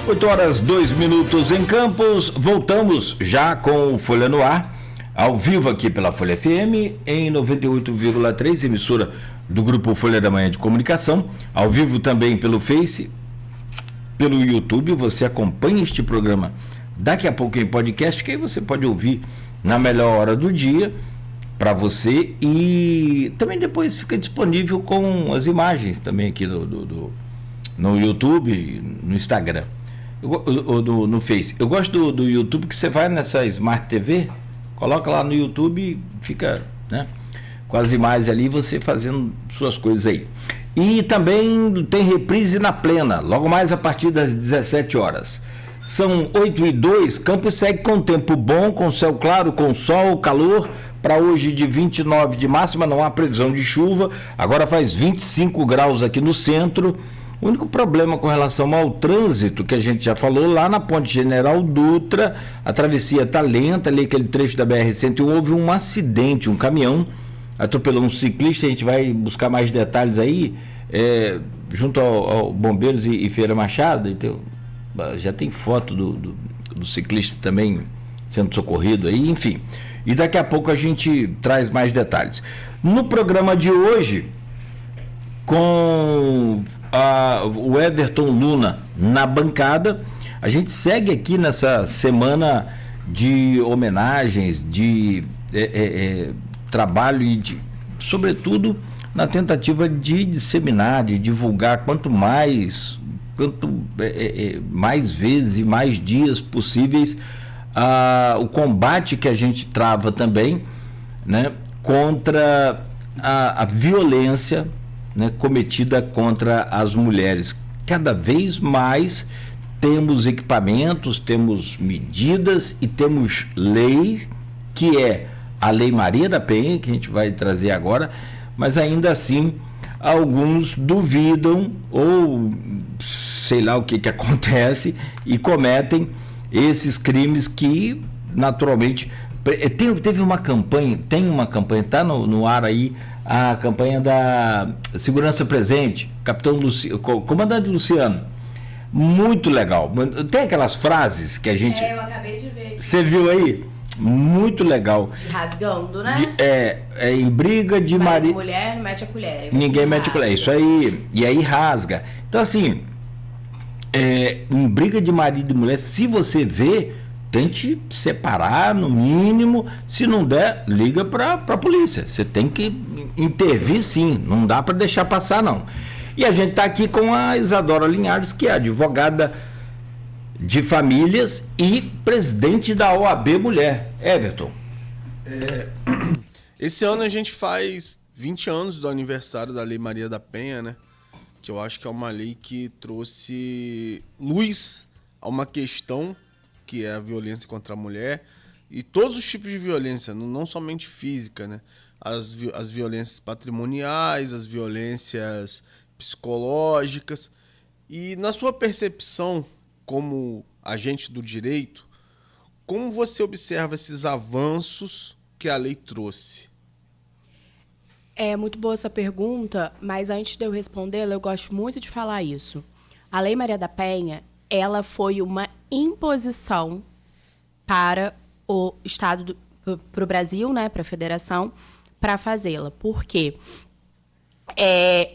8 horas 2 minutos em Campos. Voltamos já com o Folha no Ar, ao vivo aqui pela Folha FM, em 98,3, emissora do Grupo Folha da Manhã de Comunicação. Ao vivo também pelo Face, pelo YouTube. Você acompanha este programa daqui a pouco em podcast, que aí você pode ouvir na melhor hora do dia para você. E também depois fica disponível com as imagens também aqui no YouTube, no Instagram. No Face. Eu gosto do YouTube, que você vai nessa Smart TV, coloca lá no YouTube e fica, né, com as imagens ali, você fazendo suas coisas aí. E também tem reprise na Plena, logo mais a partir das 17 horas. São 8h02, Campos segue com tempo bom, com céu claro, com sol, calor. Para hoje de 29 de máxima, não há previsão de chuva. Agora faz 25 graus aqui no centro. O único problema com relação ao trânsito, que a gente já falou, lá na Ponte General Dutra, a travessia está lenta, ali aquele trecho da BR-101, houve um acidente, um caminhão atropelou um ciclista. A gente vai buscar mais detalhes aí, junto ao Bombeiros e Feira Machado. Então, já tem foto do ciclista também sendo socorrido aí, enfim. E daqui a pouco a gente traz mais detalhes. No programa de hoje, com o Everton Luna na bancada, a gente segue aqui nessa semana de homenagens, de trabalho e sobretudo na tentativa de disseminar, de divulgar quanto mais vezes e mais dias possíveis o combate que a gente trava também, né, contra a violência, né, cometida contra as mulheres. Cada vez mais temos equipamentos, temos medidas e temos lei, que é a Lei Maria da Penha, que a gente vai trazer agora, mas ainda assim alguns duvidam ou sei lá o que acontece e cometem esses crimes que naturalmente teve uma campanha, está no ar aí, a campanha da Segurança Presente, comandante Luciano, muito legal. Tem aquelas frases que a gente... eu acabei de ver. Você viu aí? Muito legal. Rasgando, né? Em briga de marido... Mulher não mete a colher. Ninguém mete a colher, isso aí. E aí rasga. Então, assim, em briga de marido e mulher, se você vê, tente separar no mínimo. Se não der, liga para a polícia. Você tem que intervir, sim. Não dá para deixar passar, não. E a gente está aqui com a Isadora Linhares, que é advogada de famílias e presidente da OAB Mulher. Everton. Esse ano a gente faz 20 anos do aniversário da Lei Maria da Penha, né? Que eu acho que é uma lei que trouxe luz a uma questão que é a violência contra a mulher e todos os tipos de violência, não somente física, né? As violências patrimoniais, as violências psicológicas. E na sua percepção como agente do direito, como você observa esses avanços que a lei trouxe? É muito boa essa pergunta, mas antes de eu respondê-la, eu gosto muito de falar isso. A Lei Maria da Penha, ela foi uma imposição para o Estado, para o Brasil, né, para a Federação, para fazê-la. Por quê?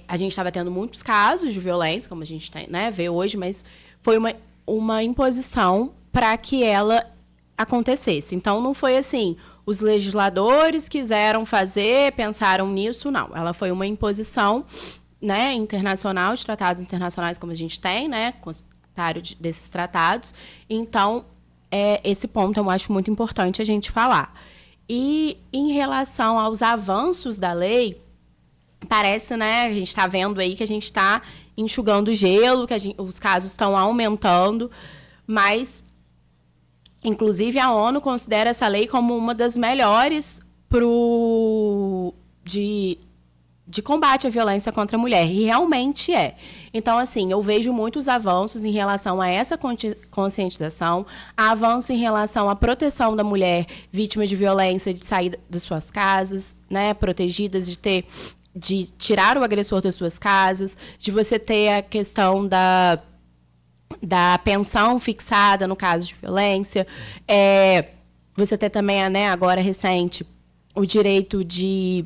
A gente estava tendo muitos casos de violência, como a gente tem, né, vê hoje, mas foi uma imposição para que ela acontecesse. Então, não foi assim, os legisladores quiseram fazer, pensaram nisso, não. Ela foi uma imposição, né, internacional, de tratados internacionais como a gente tem, né, constatário desses tratados. Então, esse ponto eu acho muito importante a gente falar. E em relação aos avanços da lei, parece, né, a gente está vendo aí que a gente está enxugando gelo, que os casos estão aumentando, mas, inclusive, a ONU considera essa lei como uma das melhores de combate à violência contra a mulher, e realmente é. Então, assim, eu vejo muitos avanços em relação a essa conscientização, avanço em relação à proteção da mulher vítima de violência, de sair das suas casas, né, protegidas, de tirar o agressor das suas casas, de você ter a questão da pensão fixada no caso de violência. Você tem também, né, agora recente, o direito de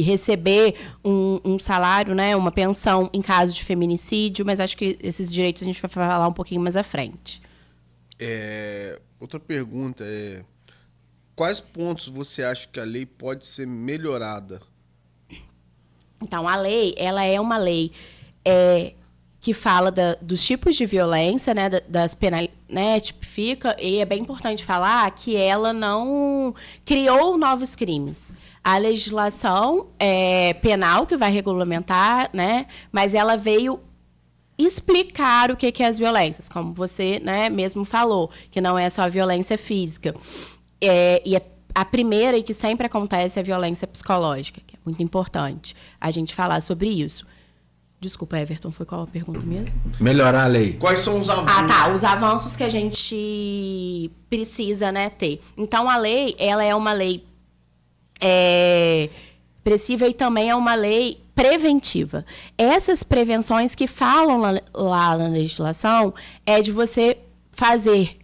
receber um salário, né, uma pensão em caso de feminicídio, mas acho que esses direitos a gente vai falar um pouquinho mais à frente. Outra pergunta quais pontos você acha que a lei pode ser melhorada? Então, a lei, ela é uma lei que fala dos tipos de violência, né, das né, tipifica, e é bem importante falar que ela não criou novos crimes. A legislação penal que vai regulamentar, né, mas ela veio explicar o que é as violências, como você, né, mesmo falou, que não é só a violência física. E a primeira e que sempre acontece é a violência psicológica, que é muito importante a gente falar sobre isso. Desculpa, Everton, foi qual a pergunta mesmo? Melhorar a lei. Quais são os avanços? Os avanços que a gente precisa, né, ter. Então, a lei, ela é uma lei expressiva e também é uma lei preventiva. Essas prevenções que falam lá na legislação é de você fazer,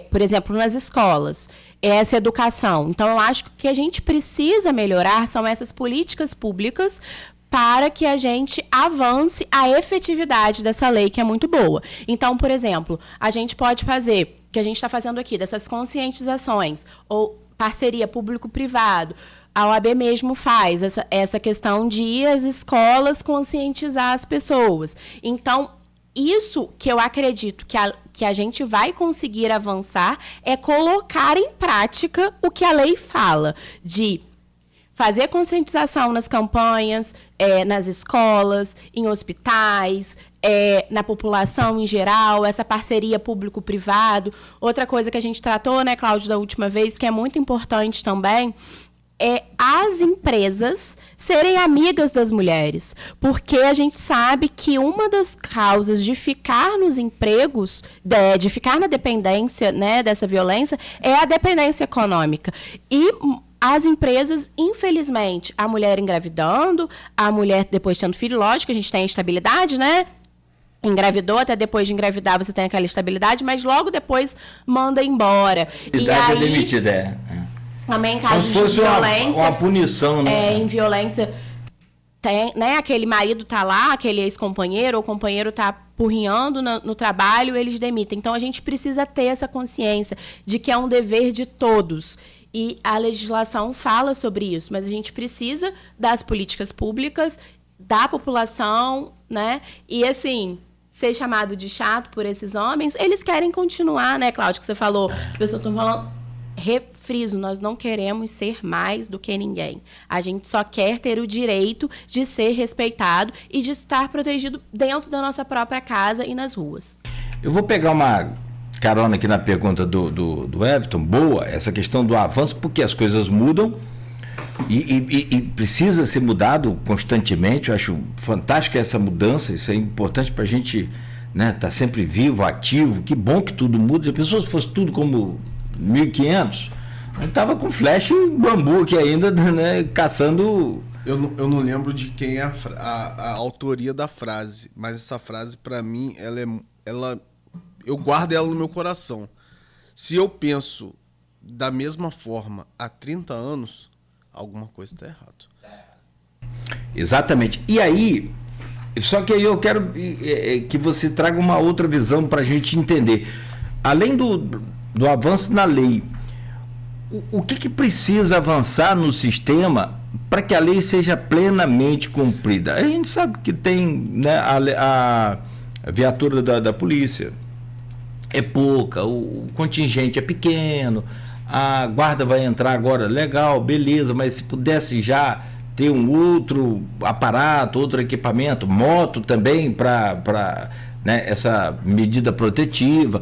por exemplo, nas escolas, essa educação. Então, eu acho que o que a gente precisa melhorar são essas políticas públicas para que a gente avance a efetividade dessa lei, que é muito boa. Então, por exemplo, a gente pode fazer, o que a gente está fazendo aqui, dessas conscientizações, ou parceria público-privado. A OAB mesmo faz essa questão de ir às escolas conscientizar as pessoas. Então, isso que eu acredito que a gente vai conseguir avançar é colocar em prática o que a lei fala, de fazer conscientização nas campanhas, nas escolas, em hospitais, na população em geral, essa parceria público-privado. Outra coisa que a gente tratou, né, Cláudio, da última vez, que é muito importante também, é as empresas serem amigas das mulheres. Porque a gente sabe que uma das causas de ficar nos empregos, de ficar na dependência, né, dessa violência, é a dependência econômica. E as empresas, infelizmente, a mulher engravidando, a mulher depois tendo filho, lógico, a gente tem a estabilidade, né? Engravidou, até depois de engravidar você tem aquela estabilidade, mas logo depois manda embora. E aí, demitida, também em casos de violência. Uma punição, né? Em violência, tem, né? Aquele marido tá lá, aquele ex-companheiro, ou o companheiro tá porrinhando no trabalho, eles demitem. Então, a gente precisa ter essa consciência de que é um dever de todos. E a legislação fala sobre isso, mas a gente precisa das políticas públicas, da população, né? E, assim, ser chamado de chato por esses homens, eles querem continuar, né, Cláudio, que você falou. As pessoas estão falando, refriso, nós não queremos ser mais do que ninguém. A gente só quer ter o direito de ser respeitado e de estar protegido dentro da nossa própria casa e nas ruas. Eu vou pegar uma carona aqui na pergunta do Everton, boa, essa questão do avanço, porque as coisas mudam e precisa ser mudado constantemente. Eu acho fantástica essa mudança, isso é importante para a gente, né, tá sempre vivo, ativo. Que bom que tudo muda. Se a pessoa fosse tudo como 1500, eu estava com flecha e bambu aqui ainda, né, caçando. Eu não lembro de quem é a autoria da frase, mas essa frase, para mim, eu guardo ela no meu coração. Se eu penso da mesma forma há 30 anos, alguma coisa está errada. Exatamente. E aí, só que aí eu quero que você traga uma outra visão para a gente entender. Além do avanço na lei, o que precisa avançar no sistema para que a lei seja plenamente cumprida? A gente sabe que tem, né, a viatura da polícia é pouca, o contingente é pequeno, a guarda vai entrar agora, legal, beleza, mas se pudesse já ter um outro aparato, outro equipamento, moto também para né, essa medida protetiva,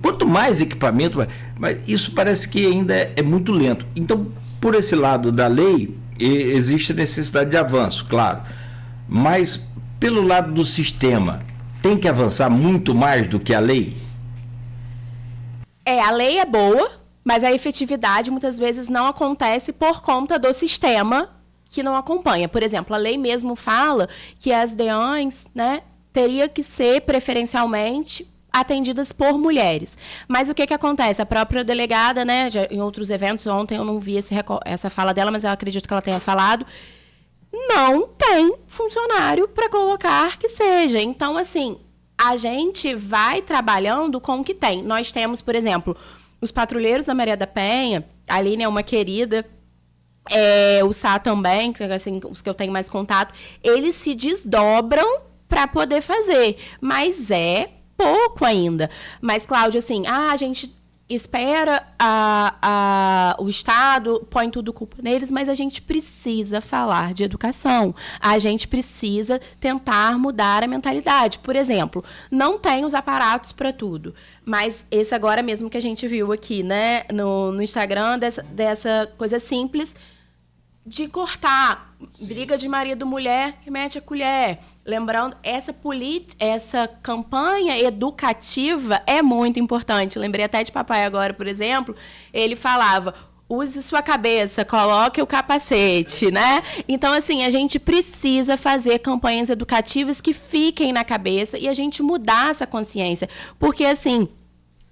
quanto mais equipamento, mas isso parece que ainda é muito lento. Então, por esse lado da lei, existe necessidade de avanço, claro, mas pelo lado do sistema, tem que avançar muito mais do que a lei? A lei é boa, mas a efetividade muitas vezes não acontece por conta do sistema que não acompanha. Por exemplo, a lei mesmo fala que as DEANs, né, teria que ser preferencialmente atendidas por mulheres. Mas o que acontece? A própria delegada, né, já, em outros eventos, ontem eu não vi essa fala dela, mas eu acredito que ela tenha falado, não tem funcionário para colocar que seja. Então, assim, a gente vai trabalhando com o que tem. Nós temos, por exemplo, os patrulheiros da Maria da Penha, a Aline é uma querida, o Sá também, que, assim, os que eu tenho mais contato, eles se desdobram para poder fazer, mas é pouco ainda. Mas, Cláudia, assim, a gente espera o Estado, põe tudo culpa neles, mas a gente precisa falar de educação. A gente precisa tentar mudar a mentalidade. Por exemplo, não tem os aparatos para tudo, mas esse agora mesmo que a gente viu aqui, né, no Instagram, dessa coisa simples de cortar, briga de marido-mulher, remete a colher. Lembrando, essa campanha educativa é muito importante. Lembrei até de papai agora, por exemplo, ele falava, use sua cabeça, coloque o capacete, né? Então, assim, a gente precisa fazer campanhas educativas que fiquem na cabeça e a gente mudar essa consciência. Porque, assim,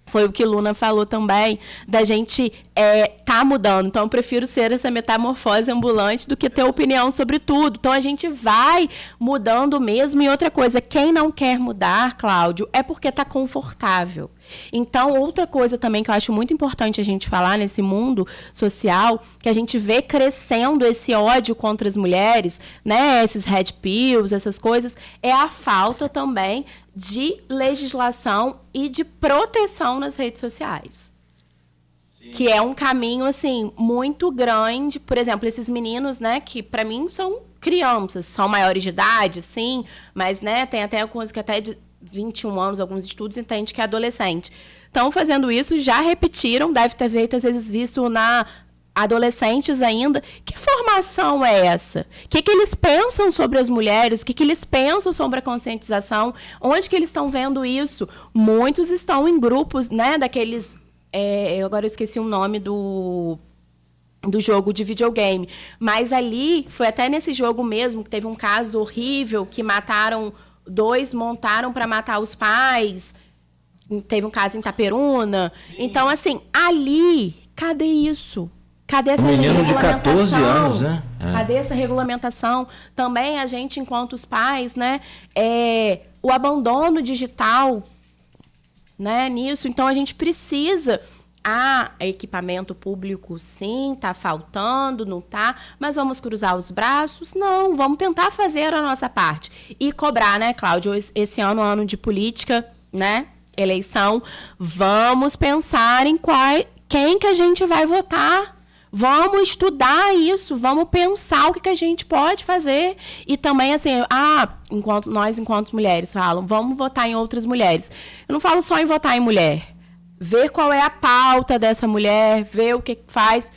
foi o que Luna falou também, da gente tá mudando. Então, eu prefiro ser essa metamorfose ambulante do que ter opinião sobre tudo. Então, a gente vai mudando mesmo. E outra coisa, quem não quer mudar, Cláudio, é porque está confortável. Então, outra coisa também que eu acho muito importante a gente falar nesse mundo social, que a gente vê crescendo esse ódio contra as mulheres, né, esses red pills, essas coisas, é a falta também de legislação e de proteção nas redes sociais. Sim. Que é um caminho, assim, muito grande. Por exemplo, esses meninos, né, que para mim são crianças, são maiores de idade, sim, mas, né, tem até coisa que até de 21 anos, alguns estudos entendem que é adolescente. Estão fazendo isso, já repetiram, deve ter feito, às vezes, isso na adolescentes ainda. Que formação é essa? O que eles pensam sobre as mulheres? O que eles pensam sobre a conscientização? Onde que eles estão vendo isso? Muitos estão em grupos, né, daqueles... agora eu esqueci o nome do jogo de videogame. Mas ali, foi até nesse jogo mesmo, que teve um caso horrível, que montaram para matar os pais. Teve um caso em Itaperuna. Sim. Então, assim, ali, cadê isso? Cadê essa regulamentação? Menino de 14 anos, né? Cadê essa regulamentação? Também a gente, enquanto os pais, né? O abandono digital, né, nisso. Então, a gente precisa... equipamento público, sim, está faltando, não está, mas vamos cruzar os braços? Não, vamos tentar fazer a nossa parte. E cobrar, né, Cláudio? Esse ano de política, né, eleição, vamos pensar em quem que a gente vai votar. Vamos estudar isso, vamos pensar o que a gente pode fazer. E também, assim, enquanto mulheres falam, vamos votar em outras mulheres. Eu não falo só em votar em mulher. Ver qual é a pauta dessa mulher, ver o que faz,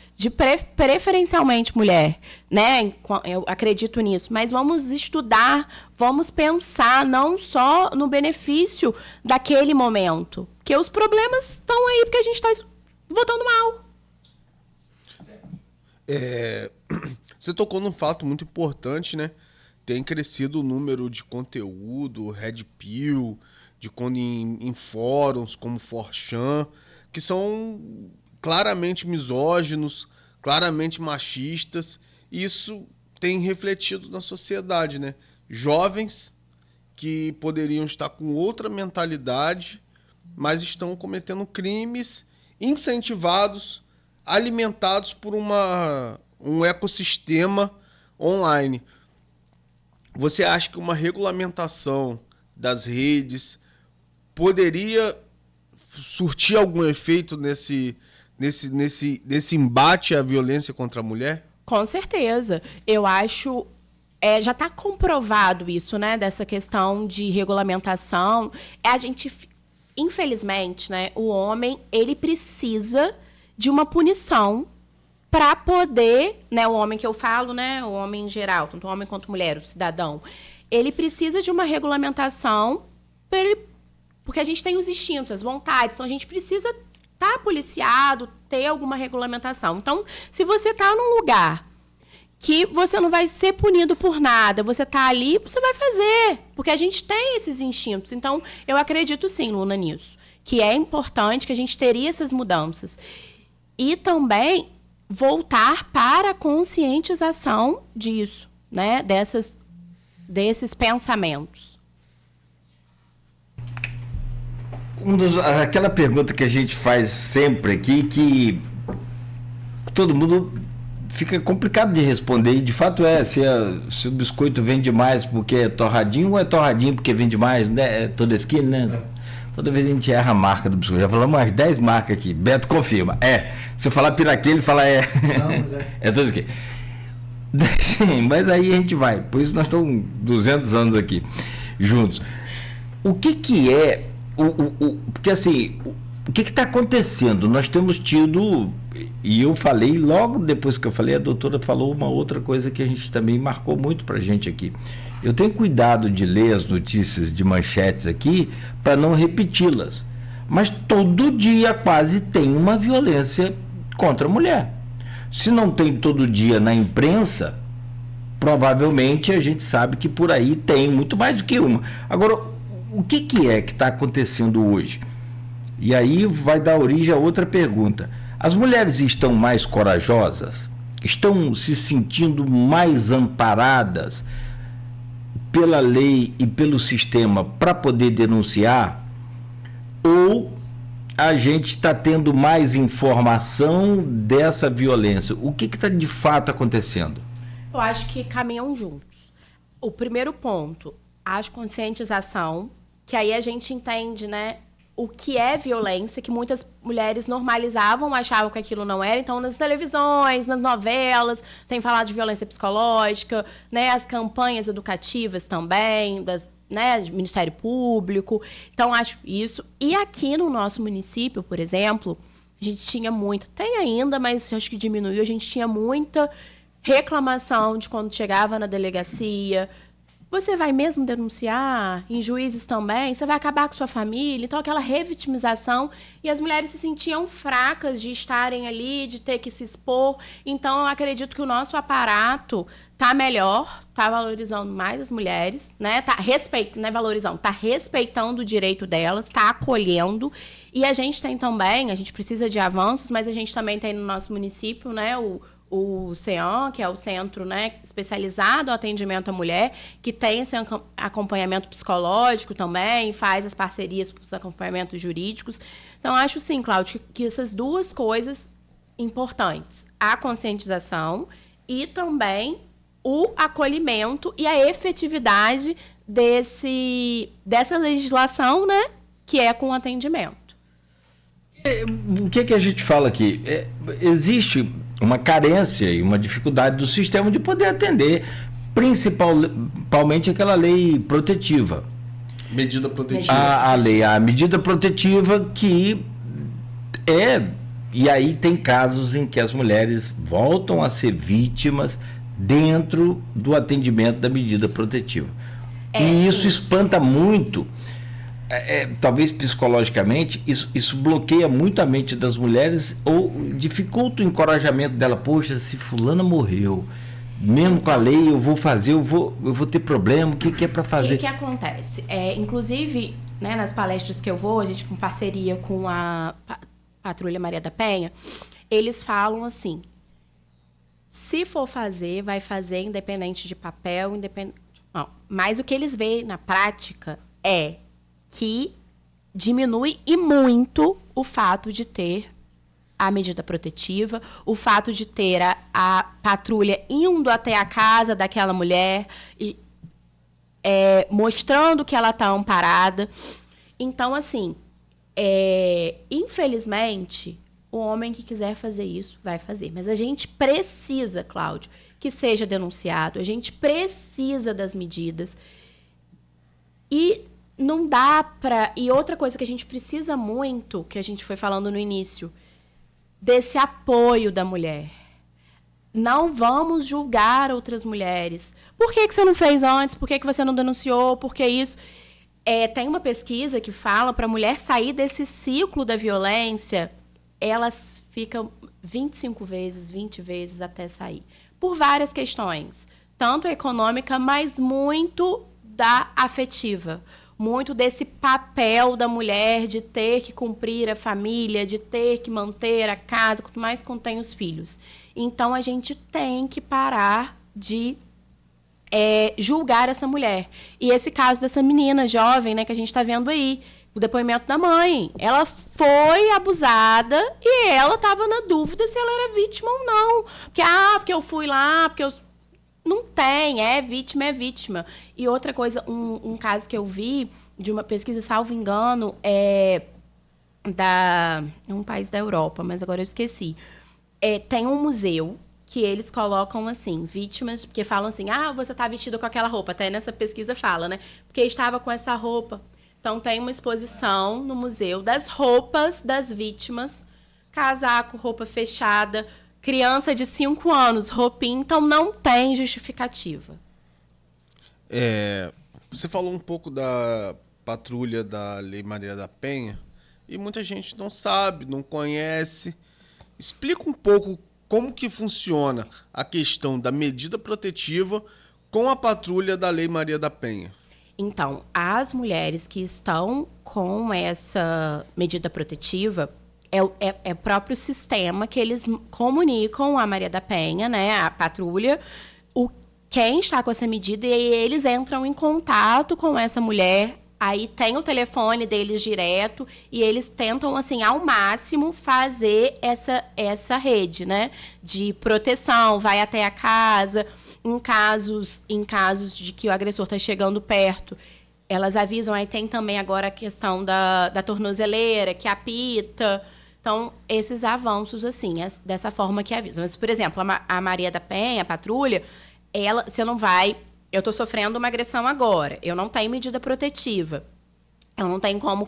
preferencialmente mulher, né? Eu acredito nisso. Mas vamos estudar, vamos pensar não só no benefício daquele momento. Porque os problemas estão aí porque a gente está votando mal. Você tocou num fato muito importante, né? Tem crescido o número de conteúdo, red pill, de quando em fóruns como 4chan, que são claramente misóginos, claramente machistas. E isso tem refletido na sociedade, né? Jovens que poderiam estar com outra mentalidade, mas estão cometendo crimes incentivados, alimentados por um ecossistema online. Você acha que uma regulamentação das redes poderia surtir algum efeito nesse embate à violência contra a mulher? Com certeza. Eu acho... já está comprovado isso, né? Dessa questão de regulamentação. A gente, infelizmente, né? O homem, ele precisa de uma punição para poder... né? O homem que eu falo, né? O homem em geral, tanto o homem quanto a mulher, o cidadão. Ele precisa de uma regulamentação porque a gente tem os instintos, as vontades. Então, a gente precisa estar policiado, ter alguma regulamentação. Então, se você está num lugar que você não vai ser punido por nada. Você tá ali, você vai fazer. Porque a gente tem esses instintos. Então, eu acredito sim, Luna, nisso. Que é importante, que a gente teria essas mudanças. E também voltar para a conscientização disso, né? Desses pensamentos. Aquela pergunta que a gente faz sempre aqui, que todo mundo fica complicado de responder, e de fato se o biscoito vende mais porque é torradinho ou é torradinho porque vende mais, né? É toda esquina, né? Toda vez a gente erra a marca do biscoito. Já falamos umas 10 marcas aqui. Beto confirma. Se eu falar piraquê, ele fala Não, mas é toda esquina. Mas aí a gente vai. Por isso nós estamos 200 anos aqui juntos. O que é porque assim, o que está acontecendo? Nós temos tido, e eu falei, logo depois que eu falei, a doutora falou uma outra coisa que a gente também marcou muito para a gente aqui. Eu tenho cuidado de ler as notícias de manchetes aqui para não repeti-las. Mas todo dia quase tem uma violência contra a mulher. Se não tem todo dia na imprensa, provavelmente a gente sabe que por aí tem muito mais do que uma. Agora, o que é que está acontecendo hoje? E aí vai dar origem a outra pergunta. As mulheres estão mais corajosas? Estão se sentindo mais amparadas pela lei e pelo sistema para poder denunciar? Ou a gente está tendo mais informação dessa violência? O que está de fato acontecendo? Eu acho que caminham juntos. O primeiro ponto, a conscientização, que aí a gente entende, né, o que é violência, que muitas mulheres normalizavam, achavam que aquilo não era. Então, nas televisões, nas novelas, tem falado de violência psicológica, né, as campanhas educativas também, né, do Ministério Público. Então, acho isso. E aqui no nosso município, por exemplo, a gente tinha muita, tem ainda, mas acho que diminuiu, a gente tinha muita reclamação de quando chegava na delegacia. Você vai mesmo denunciar? Em juízes também? Você vai acabar com sua família? Então, aquela revitimização. E as mulheres se sentiam fracas de estarem ali, de ter que se expor. Então, eu acredito que o nosso aparato está melhor, está valorizando mais as mulheres, né? Não é valorizando, está respeitando o direito delas, está acolhendo. E a gente tem também, a gente precisa de avanços, mas a gente também tem no nosso município, né, o CEAM, que é o Centro, né, especializado no atendimento à mulher, que tem esse acompanhamento psicológico também, faz as parcerias para os acompanhamentos jurídicos. Então, acho sim, Cláudio, que essas duas coisas importantes, a conscientização e também o acolhimento e a efetividade dessa legislação, né, que é com atendimento. O que a gente fala aqui? Existe uma carência e uma dificuldade do sistema de poder atender, principalmente aquela lei protetiva. Medida protetiva. A medida protetiva que e aí tem casos em que as mulheres voltam a ser vítimas dentro do atendimento da medida protetiva. E isso espanta muito. Talvez psicologicamente, isso bloqueia muito a mente das mulheres ou dificulta o encorajamento dela. Poxa, se fulana morreu, mesmo com a lei, eu vou ter problema, o que é para fazer? O que acontece? Inclusive, né, nas palestras que eu vou, a gente com parceria com a Patrulha Maria da Penha, eles falam assim, se for fazer, vai fazer independente de papel, não, mas o que eles veem na prática é que diminui e muito o fato de ter a medida protetiva, o fato de ter a patrulha indo até a casa daquela mulher e mostrando que ela está amparada. Então, assim, infelizmente, o homem que quiser fazer isso vai fazer. Mas a gente precisa, Cláudio, que seja denunciado, a gente precisa das medidas. E não dá para... E outra coisa que a gente precisa muito, que a gente foi falando no início, desse apoio da mulher. Não vamos julgar outras mulheres. Por que você não fez antes? Por que você não denunciou? Por que isso? Tem uma pesquisa que fala para a mulher sair desse ciclo da violência, elas ficam 25 vezes, 20 vezes até sair. por várias questões, tanto econômica, mas muito da afetiva. Muito desse papel da mulher de ter que cumprir a família, de ter que manter a casa, quanto mais contém os filhos. Então, a gente tem que parar de julgar essa mulher. E esse caso dessa menina jovem, né, que a gente está vendo aí, o depoimento da mãe. Ela foi abusada e ela estava na dúvida se ela era vítima ou não. Porque eu fui lá, porque eu... Não tem, é vítima. E outra coisa, um caso que eu vi de uma pesquisa, salvo engano, é um país da Europa, mas agora eu esqueci. Tem um museu que eles colocam assim, vítimas, porque falam assim, você está vestido com aquela roupa. Até nessa pesquisa fala, né? Porque estava com essa roupa. Então, tem uma exposição no museu das roupas das vítimas, casaco, roupa fechada, criança de 5 anos, roupinha, então não tem justificativa. Você falou um pouco da patrulha da Lei Maria da Penha e muita gente não sabe, não conhece. Explica um pouco como que funciona a questão da medida protetiva com a patrulha da Lei Maria da Penha. Então, as mulheres que estão com essa medida protetiva, é o próprio sistema que eles comunicam a Maria da Penha, né, a patrulha, quem está com essa medida, e eles entram em contato com essa mulher, aí tem o telefone deles direto, e eles tentam, assim, ao máximo, fazer essa rede, né, de proteção, vai até a casa, em casos de que o agressor está chegando perto, elas avisam, aí tem também agora a questão da tornozeleira, que apita. Então, esses avanços, assim, dessa forma que avisam. Mas, por exemplo, a Maria da Penha, a patrulha, você não vai... Eu estou sofrendo uma agressão agora, eu não tenho medida protetiva, eu não tenho como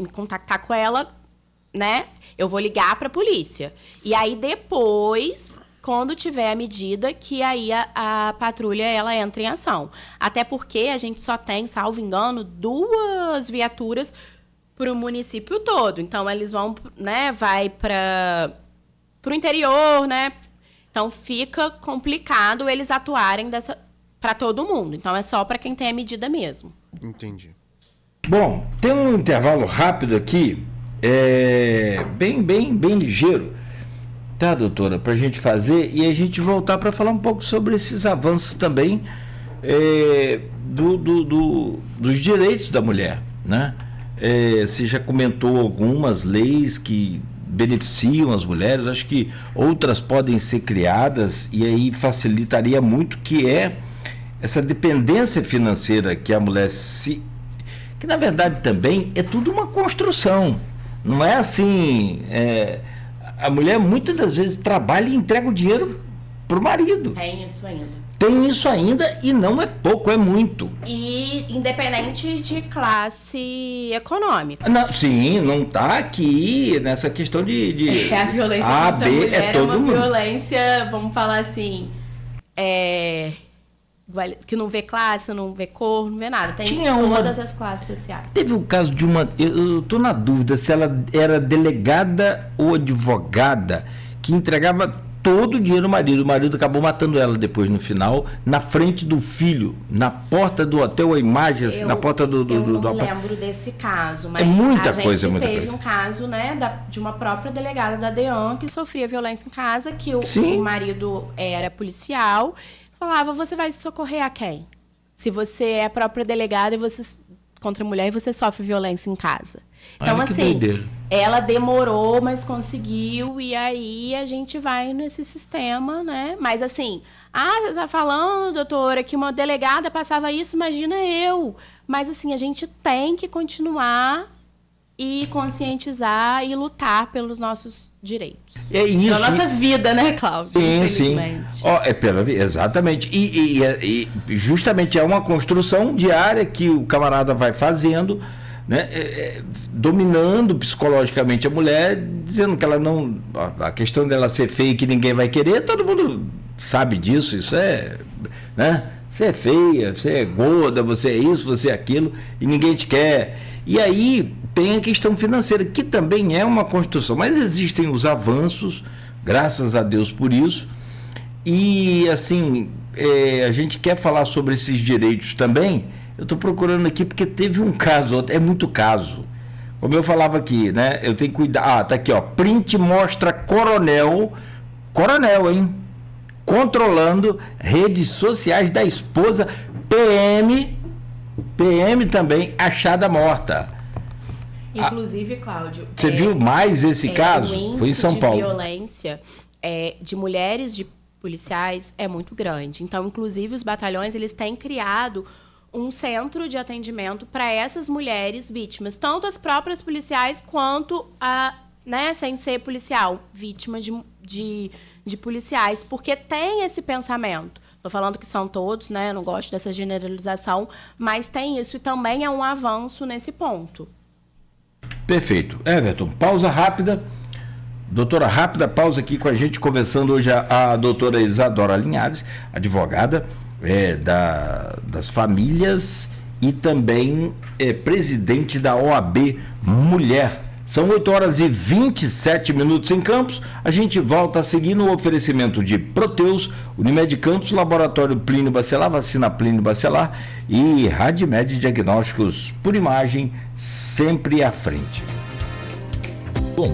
me contactar com ela, né? Eu vou ligar para a polícia. E aí, depois, quando tiver a medida, que aí a patrulha ela entra em ação. Até porque a gente só tem, salvo engano, 2 viaturas para o município todo. Então, eles vão, né, vai para o interior, né? Então, fica complicado eles atuarem para todo mundo. Então, é só para quem tem a medida mesmo. Entendi. Bom, tem um intervalo rápido aqui, bem ligeiro, tá, doutora? Para a gente fazer e a gente voltar para falar um pouco sobre esses avanços também dos direitos da mulher, né? Você já comentou algumas leis que beneficiam as mulheres, acho que outras podem ser criadas e aí facilitaria muito, que essa dependência financeira que a mulher que na verdade também é tudo uma construção, não é assim, a mulher muitas das vezes trabalha e entrega o dinheiro para o marido. Tem isso ainda. Tem isso ainda e não é pouco, é muito. E independente de classe econômica. Não, sim, não está aqui nessa questão de a violência contra a mulher é uma violência, vamos falar assim, que não vê classe, não vê cor, não vê nada. Tem todas as classes sociais. Teve o caso de eu estou na dúvida se ela era delegada ou advogada, que entregava todo o dinheiro do marido. O marido acabou matando ela depois, no final, na frente do filho, na porta do hotel, a imagem, na porta do... Eu não lembro desse caso, mas muita coisa. Teve um caso, né, de uma própria delegada da DEAN que sofria violência em casa, que o marido era policial, falava, você vai socorrer a quem? Se você é a própria delegada e você contra a mulher e você sofre violência em casa. Então, assim, ela demorou, mas conseguiu, e aí a gente vai nesse sistema, né? Mas, assim, você tá falando, doutora, que uma delegada passava isso, imagina eu. Mas, assim, a gente tem que continuar e conscientizar e lutar pelos nossos direitos. É isso. Pela nossa vida, né, Cláudio? Sim. Exatamente. E justamente é uma construção diária que o camarada vai fazendo, né, dominando psicologicamente a mulher, dizendo que ela não... A questão dela ser feia e que ninguém vai querer, todo mundo sabe disso, isso né? Você é feia, você é gorda, você é isso, você é aquilo, e ninguém te quer. E aí tem a questão financeira, que também é uma construção, mas existem os avanços, graças a Deus por isso, E, assim, a gente quer falar sobre esses direitos também. Eu estou procurando aqui porque teve um caso, é muito caso. Como eu falava aqui, né? Eu tenho que cuidar. Ah, tá aqui, ó. Print mostra coronel, hein? Controlando redes sociais da esposa, PM também achada morta. Inclusive, Cláudio... Você viu mais esse caso? Foi em São Paulo. O índice de violência de mulheres de policiais é muito grande. Então, inclusive, os batalhões eles têm criado um centro de atendimento para essas mulheres vítimas, tanto as próprias policiais quanto a, né, sem ser policial, vítima de policiais, porque tem esse pensamento. Estou falando que são todos, né? Eu não gosto dessa generalização, mas tem isso e também é um avanço nesse ponto. Perfeito. Everton, pausa rápida. Doutora, rápida pausa aqui com a gente, conversando hoje a doutora Isadora Linhares, advogada das famílias e também presidente da OAB Mulher. São 8h27 em Campos. A gente volta a seguir no oferecimento de Proteus, Unimed Campos, Laboratório Plínio Bacelar, Vacina Plínio Bacelar e Radmed Diagnósticos por Imagem, sempre à frente. Bom,